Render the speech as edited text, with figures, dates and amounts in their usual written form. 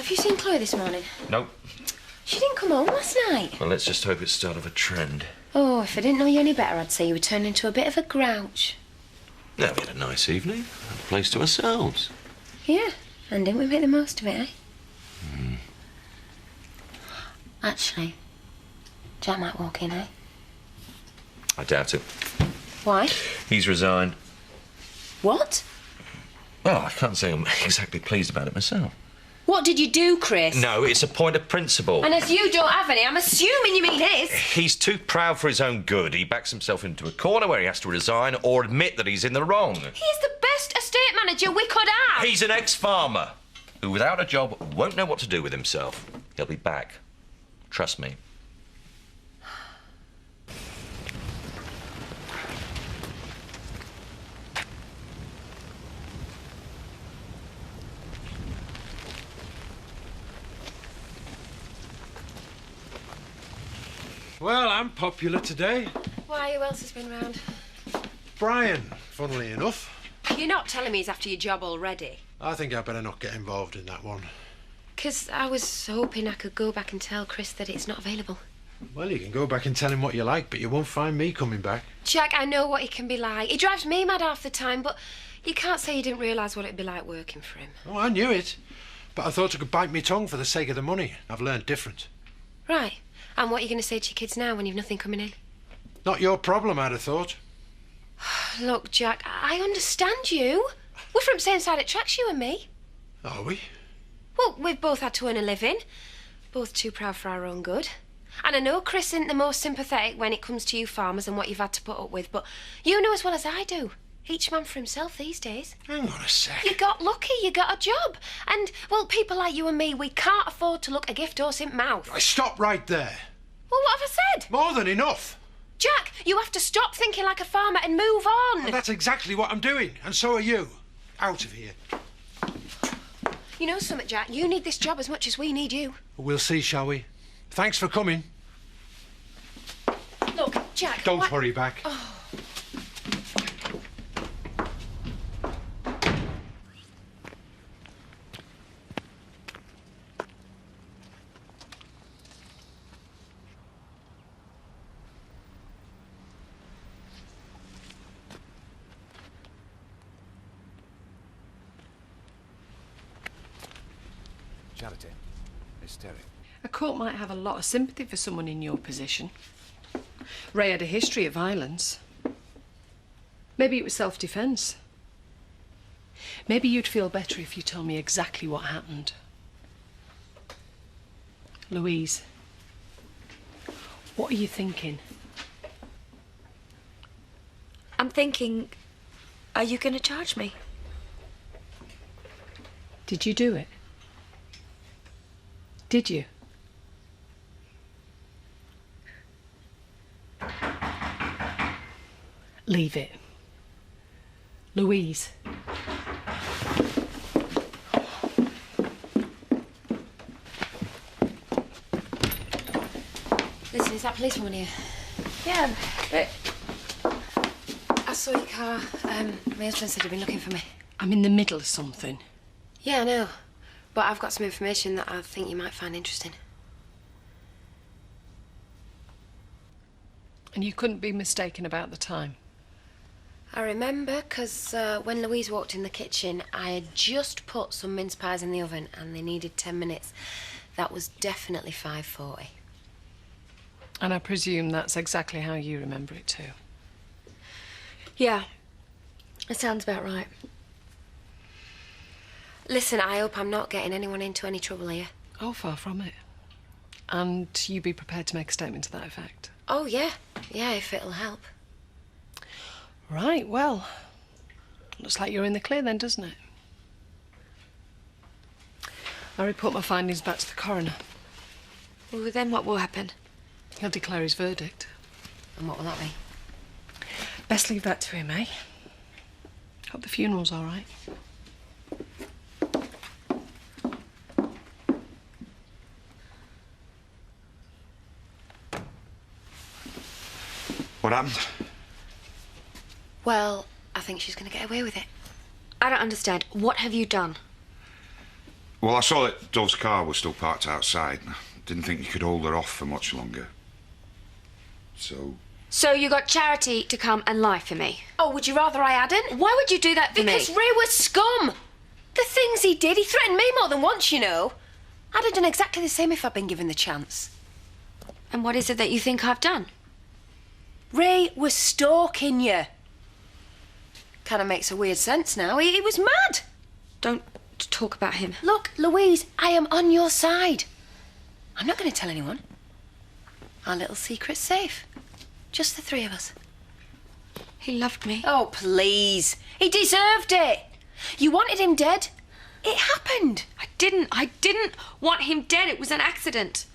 Have you seen Chloe this morning? Nope. She didn't come home last night. Well, let's just hope it's the start of a trend. Oh, if I didn't know you any better, I'd say you were turning into a bit of a grouch. Yeah, we had a nice evening. Had a place to ourselves. Yeah, and didn't we make the most of it, eh? Mm. Actually, Jack might walk in, eh? I doubt it. Why? He's resigned. What? Well, I can't say I'm exactly pleased about it myself. What did you do, Chris? No, it's a point of principle. And if you don't have any, I'm assuming you mean his. He's too proud for his own good. He backs himself into a corner where he has to resign or admit that he's in the wrong. He's the best estate manager we could have. He's an ex-farmer who, without a job, won't know what to do with himself. He'll be back. Trust me. Well, I'm popular today. Why, who else has been round? Brian, funnily enough. You're not telling me he's after your job already? I think I better not get involved in that one. 'Cause I was hoping I could go back and tell Chris that it's not available. Well, you can go back and tell him what you like, but you won't find me coming back. Jack, I know what he can be like. He drives me mad half the time, but you can't say you didn't realise what it'd be like working for him. Oh, I knew it. But I thought I could bite my tongue for the sake of the money. I've learned different. Right. And what are you going to say to your kids now when you've nothing coming in? Not your problem, I'd have thought. Look, Jack, I understand you. We're from the same side of tracks, you and me. Are we? Well, we've both had to earn a living. Both too proud for our own good. And I know Chris isn't the most sympathetic when it comes to you farmers and what you've had to put up with, but you know as well as I do. Each man for himself these days. Hang on a sec. You got lucky, you got a job. And, well, people like you and me, we can't afford to look a gift horse in mouth. Stop right there. Well, what have I said? More than enough. Jack, you have to stop thinking like a farmer and move on. Well, that's exactly what I'm doing, and so are you. Out of here. You know something, Jack? You need this job as much as we need you. We'll see, shall we? Thanks for coming. Look, Jack... Don't hurry back. Oh. Charity, Miss Terry. A court might have a lot of sympathy for someone in your position. Ray had a history of violence. Maybe it was self-defense. Maybe you'd feel better if you told me exactly what happened. Louise, what are you thinking? I'm thinking, are you going to charge me? Did you do it? Did you? Leave it. Louise. Listen, is that policewoman here? Yeah, but... I saw your car. My husband said he'd been looking for me. I'm in the middle of something. Yeah, I know. But I've got some information that I think you might find interesting. And you couldn't be mistaken about the time. I remember, because when Louise walked in the kitchen, I had just put some mince pies in the oven and they needed 10 minutes. That was definitely 5:40. And I presume that's exactly how you remember it too. Yeah, it sounds about right. Listen, I hope I'm not getting anyone into any trouble here. Oh, far from it. And you be prepared to make a statement to that effect. Oh, yeah. Yeah, if it'll help. Right, well, looks like you're in the clear then, doesn't it? I report my findings back to the coroner. Well, then what will happen? He'll declare his verdict. And what will that be? Best leave that to him, eh? Hope the funeral's all right. What happened? Well, I think she's going to get away with it. I don't understand. What have you done? Well, I saw that Dove's car was still parked outside. Didn't think you could hold her off for much longer. So... So you got Charity to come and lie for me? Oh, would you rather I hadn't? Why would you do that for Because me? Ray was scum. The things he did, he threatened me more than once, you know. I'd have done exactly the same if I'd been given the chance. And what is it that you think I've done? Ray was stalking you. Kind of makes a weird sense now. He was mad. Don't talk about him. Look, Louise, I am on your side. I'm not going to tell anyone. Our little secret's safe. Just the three of us. He loved me. Oh, please. He deserved it. You wanted him dead. It happened. I didn't want him dead. It was an accident.